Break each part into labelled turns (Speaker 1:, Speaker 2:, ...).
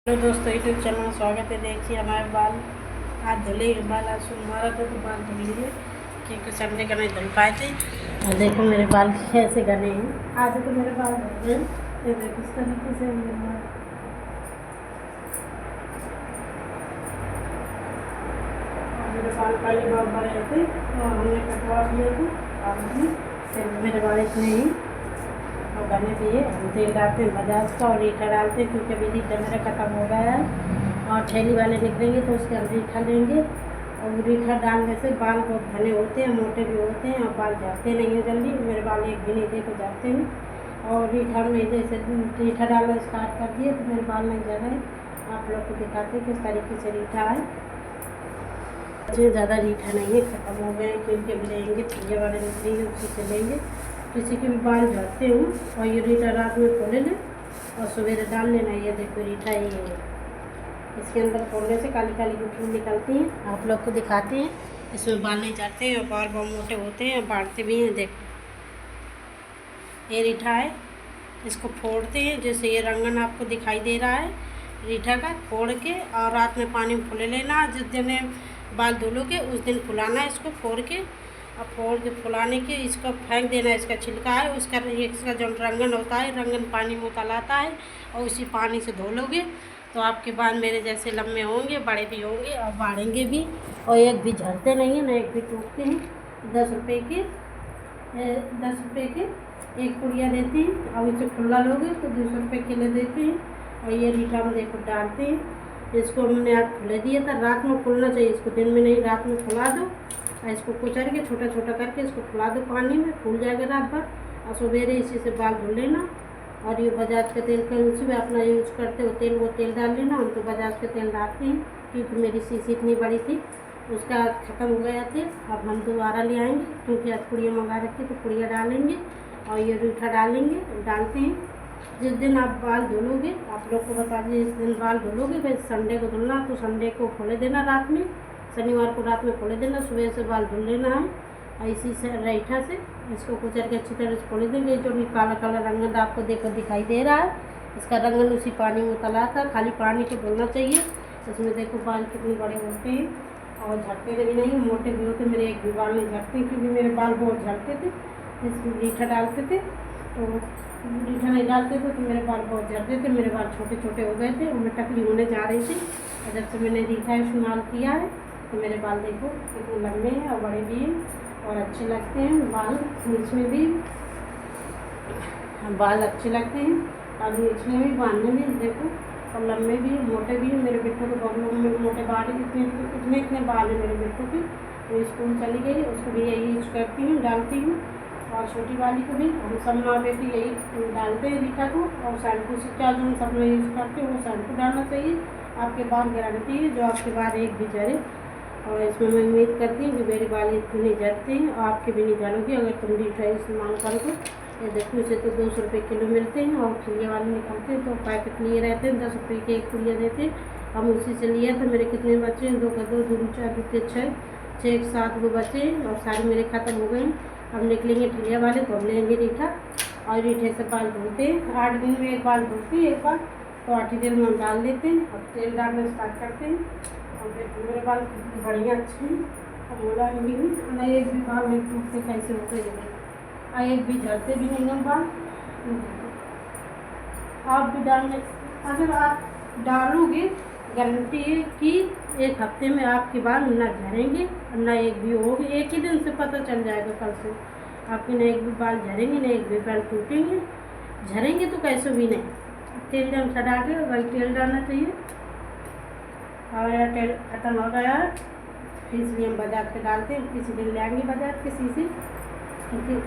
Speaker 1: Hello दोस्तों, YouTube channel में स्वागत है। देखिए हमारे बाल आज धुले बाल आज सोमवार था तो बाल धुलेंगे क्योंकि संडे का नहीं धुल पाए थे। और देखो मेरे बाल कैसे घने हैं। आज तो मेरे बाल धुल गए। ये देखो इस तरीके से मेरे बाल पहले बहुत बड़े थे और हमने कटवा दिए थे। और मेरे बाल इतने ही और बने दिए। हम तेल डालते हैं बजाज का और रीठा डालते हैं क्योंकि अभी रीठा मेरा ख़त्म हो गया है और ठेली वाले निकलेंगे तो उसके हम रीठा लेंगे। और रीठा डालने से बाल बहुत घने होते हैं, मोटे भी होते हैं और बाल जाते नहीं हैं जल्दी। मेरे बाल एक भी नहीं थे तो जाते हैं। और रीठा में जैसे रीठा डालना स्टार्ट कर दिए तो मेरे बाल नहीं जा रहे। आप लोग को दिखाते हैं किस तरीके से रीठा है। इसमें ज़्यादा रीठा नहीं है, ख़त्म हो गए क्योंकि अभी लेंगे ठेले वाले निकलेंगे उसी से लेंगे। किसी के भी बाल झाड़ते हूँ और ये रीठा रात में खोले लें और सवेरे डाल लेना। ये देखो रीठा ये है, इसके अंदर खोलने से काली काली गुठली निकलती हैं। आप लोग को दिखाते हैं। इसमें बाल नहीं झाड़ते हैं और बाल बहुत मोटे होते हैं और बढ़ते भी हैं। देखो ये रीठा है, इसको फोड़ते हैं। जैसे ये रंगन आपको दिखाई दे रहा है रीठा का, फोड़ के और रात में पानी में फुले लेना। जिस दिन बाल धुलोगे उस दिन फुलाना है इसको फोड़ के। अब फोड़ के फुलाने के इसको फेंक देना। इसका छिलका है उसका, इसका जो रंगन होता है रंगन पानी में उतारता है और उसी पानी से धो लोगे तो आपके बाल मेरे जैसे लंबे होंगे, बड़े भी होंगे और बढ़ेंगे भी। और एक भी झड़ते नहीं हैं ना एक भी टूटते हैं। 10 रुपये के 10 रुपये के एक पुड़िया देते हैं और इसे खुला लोगे तो 200 रुपये किलो देते हैं। और ये रीठा में देखो डालते हैं। इसको हमने आज फुला दिया था। रात में फुलना चाहिए इसको, दिन में नहीं, रात में फुला दो। इसको कुचल के छोटा छोटा करके इसको फुला दो पानी में, फूल जाएगा रात भर और सवेरे इसी से बाल धुल लेना। और ये बजाज का तेल का उसी में अपना यूज करते हो तेल, वो तेल डाल लेना। हम तो बजाज का तेल डालते हैं क्योंकि मेरी शीशी इतनी बड़ी थी उसका ख़त्म हो गया थे। अब हम दोबारा ले आएंगे क्योंकि आज पुड़िया मंगा रखी तो पुड़िया डालेंगे और ये रीठा डालेंगे, डालते हैं। जिस दिन आप बाल धुलोगे, आप लोग को बता दीजिए, जिस दिन बाल धुलोगे भाई संडे को धुलना तो संडे को खोले देना रात में, शनिवार को रात में खोले देना, सुबह से बाल धुल लेना है। और इसी से रीठा से इसको कुचल के अच्छी तरह से खोले देंगे। जो भी काला काला रंगन आपको देखो दिखाई दे रहा है, इसका रंगन उसी पानी में उतला था। खाली पानी को धुलना चाहिए। इसमें देखो बाल कितने बड़े होते हैं और झड़ते भी नहीं, मोटे भी होते। मेरे एक भी बाल नहीं झड़ते क्योंकि मेरे बाल बहुत झड़ते थे। इसमें रीठा डालते थे तो रीठा नहीं डालते थे तो मेरे बाल बहुत झड़ते थे। मेरे बाल छोटे छोटे हो गए थे और मैं टकली होने जा रही थी। और जब से मैंने रीठा इस्तेमाल किया है तो मेरे बाल देखो कितने लंबे हैं और बड़े भी हैं और अच्छे लगते हैं। बाल इसमें भी बाल अच्छे लगते हैं और इसमें भी बांधने में देखो और लंबे भी मोटे भी हैं। मेरे बेटों के बहुत लोग मोटे बाल हैं, इतने इतने बाल हैं मेरे बेटों के। वो स्कूल चली गई, उसको भी यही यूज करती हूँ, डालती हूँ। और छोटी वाली को भी हम सब माँ बेटी यही डालते हैं रीठा को। और शैम्पू से क्या जो हम सब में यूज़ करते हैं वो शैम्पू डालना चाहिए। आपके बाल गारंटी है जो आपके बाल एक भी झड़े। और इसमें मैं उम्मीद करती हूँ कि मेरे बाल इतने नहीं झड़ते हैं और आपके भी नहीं झड़ोगे अगर तुम रीठा इस्तेमाल करोगे। ये देखो इसे तो 200 रुपये किलो मिलते हैं और खिलिया वाले निकलते हैं तो पैकेट लिए रहते हैं। 10 रुपये के एक पुड़िया देते हैं। हम उसी से लिया था। मेरे कितने बच्चे हैं, 2 का 2, 2 4 2 6 6 7 वो बच्चे हैं और सारे मेरे ख़त्म हो गए हैं। अब निकलेंगे ठिलिया वाले तो हम लेंगे रीठा और रीठे से बाल धुलते हैं। 8 दिन में एक बाल धुलती है एक बार, तो 8 ही दिन में हम डाल देते हैं। अब तेल डालना स्टार्ट करते हैं और फिर मेरे बाल बढ़िया अच्छे हैं और बोला भी नहीं, एक भी बाल नहीं टूटते कैसे होते हैं और एक भी झड़ते भी नहीं हैं बाल। आप भी डालने, अगर आप डालोगे गारंटी है कि 1 हफ्ते में आपके बाल ना झड़ेंगे और ना एक भी होगी। एक ही दिन से पता चल जाएगा कल से आपके ना एक भी बाल झड़ेंगे ना एक भी बाल टूटेंगे। झड़ेंगे तो कैसे भी नहीं। तेल जब चढ़ा के वही तेल डालना चाहिए और यह तेल खत्म हो गया है फिर इसलिए हम बाजार के डालते हैं। किसी दिन ले आएंगे बाजार के शीशी क्योंकि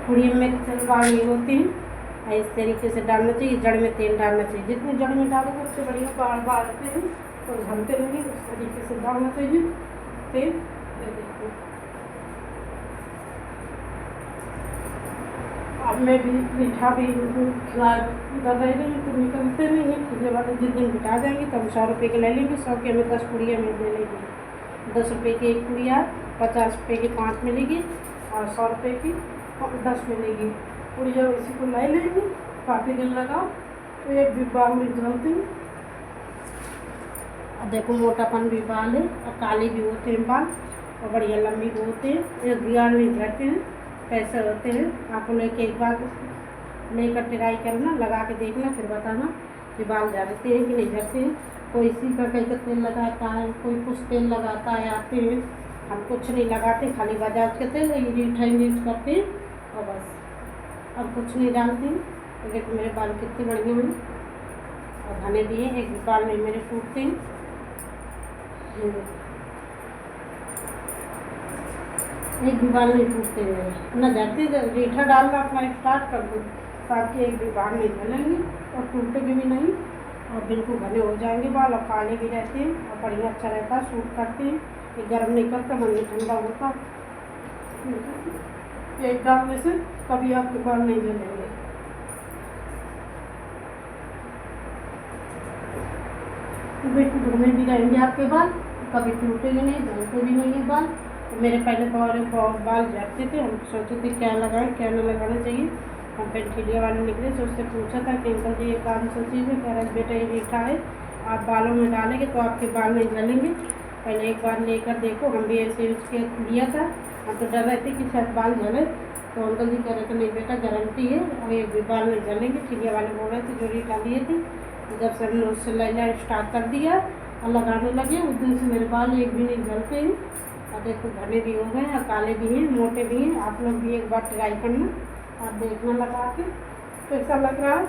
Speaker 1: पुड़िया में तेल बाल नहीं होते हैं। इस तरीके से डालना चाहिए, जड़ में तेल डालना चाहिए। जितनी जड़ में डालोगे उससे बढ़िया बाल बालते हैं तो झड़ते नहीं। उस तरीके से डालना चाहिए तेल। देखो अब मैं भी मीठा भी खिला कर रही हूँ तो निकलते नहीं हैं। खिले वाले जिस दिन बिठा जाएंगे तब 100 रुपये के ले लेंगे। 100 के हमें 10 पुड़िया में ले लेंगे। 10 रुपये की एक पुड़िया, 50 रुपये की 5 मिलेगी और 100 रुपये की 10 मिलेगी। पुड़िया इसी को ले लेंगे, काफ़ी दिन लगाओ तो एक भी बाल में झलते हैं। और देखो मोटापन भी बाल है और काले भी होते हैं बाल और बढ़िया लंबी भी होते हैं, एक बिगाड़ नहीं झड़ते हैं, कैसे होते हैं। आप लेके एक बार लेकर ट्राई करना, लगा के देखना, फिर बताना कि बाल झड़ते हैं कि नहीं झड़ते हैं। कोई इसी का कहीं का तेल लगाता है, कोई कुछ तेल लगाता है, आते हैं। हम कुछ नहीं लगाते, खाली बजाज के तेल रीठा यूज करते हैं और बस, अब कुछ नहीं डालते हैं। तो देखो मेरे बाल कितने बढ़िया हैं और घने भी हैं, एक भी बाल नहीं मेरे टूटते हैं। एक भी बाल नहीं टूटते मेरे, न झड़ते। रीठा डालना अपना स्टार्ट कर दो ताकि एक भी बाल नहीं झड़ेंगे और टूटेंगे भी नहीं और बिल्कुल घने हो जाएंगे बाल और काले भी रहते हैं और बढ़िया अच्छा रहता है, सूट करते हैं। ये गर्म नहीं करता, मन में ठंडा होता। एक डालने से कभी आपके बाल नहीं झड़ेंगे। बिल्कुल घने भी रहेंगे आपके बाल, कभी टूटेंगे नहीं, झड़ते भी नहीं है बाल। तो मेरे पहले बहुत बाल झड़ते थे, हम सोचते थे क्या लगाएं क्या न लगाना चाहिए। हम पेंटिलिया वाले निकले तो उससे पूछा था कि अंकल जी ये काम सा चीज़ है, कह रहे बेटा ये रीठा है, आप बालों में डालेंगे तो आपके बाल नहीं झड़ेंगे। पहले एक बार लेकर देखो, हम भी ऐसे यूज के लिया था। हम तो डर रहे थे कि शायद बाल झड़े, तो अंकल जी कह रहे थे नहीं बेटा गारंटी है और ये भी बाल नहीं झड़ेंगे। चिड़िया वाले बोल रहे थे जो रीठा लिए थे। जब से हमने उससे लेना स्टार्ट कर दिया और लगाने लगे, उस दिन से मेरे बाल एक भी नहीं झड़ते हैं और देखो घने भी हो गए और काले भी हैं, मोटे भी हैं। आप लोग भी एक बार ट्राई करना और देखना लगा के कैसा लग रहा है।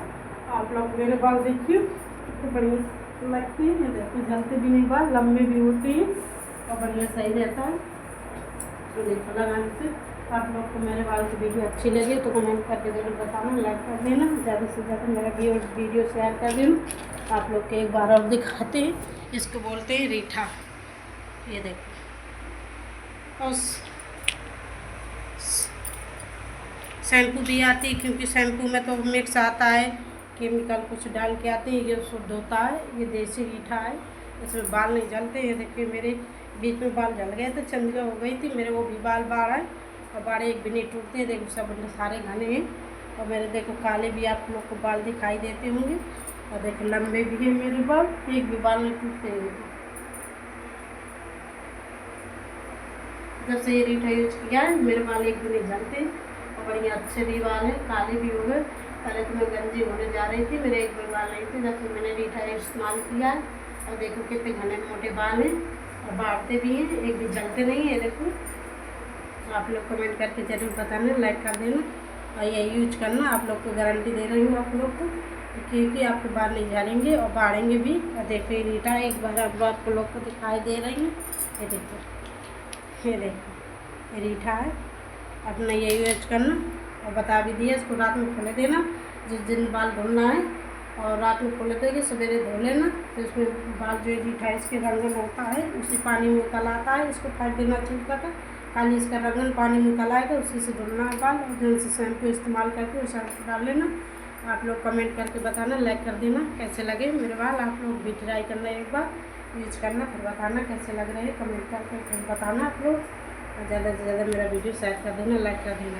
Speaker 1: आप लोग मेरे बाल देखिए कितने बढ़िया लगते हैं, देखो झड़ते भी नहीं, बाल लंबे भी होते हैं और बढ़िया सही रहता है। तो देखो लगाने से आप लोग को मेरे बाल की वीडियो अच्छी लगे तो कमेंट करके जरूर बताना, लाइक कर देना, ज़्यादा से ज़्यादा मेरा वीडियो शेयर कर देना। आप लोग के एक बार और दिखाते हैं, इसको बोलते हैं रीठा। ये देखो और शैम्पू भी आती है, क्योंकि शैम्पू में तो मिक्स आता है केमिकल कुछ डाल के आते हैं। ये शुद्ध होता है, ये देसी रीठा है, इसमें बाल नहीं जलते। ये देखिए मेरे बीच में बाल जल गए थे, चंद्रिका हो गई थी मेरे, वो भी बाल बाहर आए और बाड़े एक भी नहीं टूटते। देखो सब सारे घने हैं और मेरे देखो काले भी आप लोग को बाल दिखाई देते होंगे और देखो लंबे भी हैं मेरे बाल, एक भी बाल नहीं टूटते हैं। जब से ये रीठा यूज किया है मेरे बाल एक भी नहीं जलते और बढ़िया अच्छे भी बाल हैं, काले भी हो गए। पहले तो मैं गंजी होने जा रही थी, मेरे एक भी बाल नहीं थे, जब से मैंने रीठा इस्तेमाल किया है। और देखो कितने घने मोटे बाल हैं और बाढ़ते भी हैं, एक भी जलते नहीं है। देखो आप लोग कमेंट करके जरूर बताना, लाइक कर देना और ये यूज करना। आप लोग को गारंटी दे रही हूँ आप लोग को, क्योंकि आपके बाल नहीं झड़ेंगे और बाढ़ेंगे भी। और देखो ये रीठा एक बार आप लोग को दिखाई दे रही हूँ, ये देखो, ये देखो ये रीठा है। अपना ये यूज करना और बता भी दिया, इसको रात में खोले देना जिस दिन बाल धुलना है, और रात में खोले देंगे सवेरे धो लेना। तो इसमें बाल जो रीठा इसके रंगन होता है उसी पानी में उतल आता है, इसको फेंक देना छिलका का, खाली इसका रंगन पानी में उतल आएगा, उसी से धुलना है बाल। और जल्द से शैम्पू इस्तेमाल करके उस शैम्पू डाल लेना। आप लोग कमेंट करके बताना, लाइक कर देना कैसे लगे मेरे बाल। आप लोग भी ट्राई करना, एक बार यूज करना, फिर बताना कैसे लग रहे हैं, कमेंट करके फिर बताना आप लोग। ज़्यादा से ज़्यादा मेरा वीडियो शेयर कर देना, लाइक कर देना।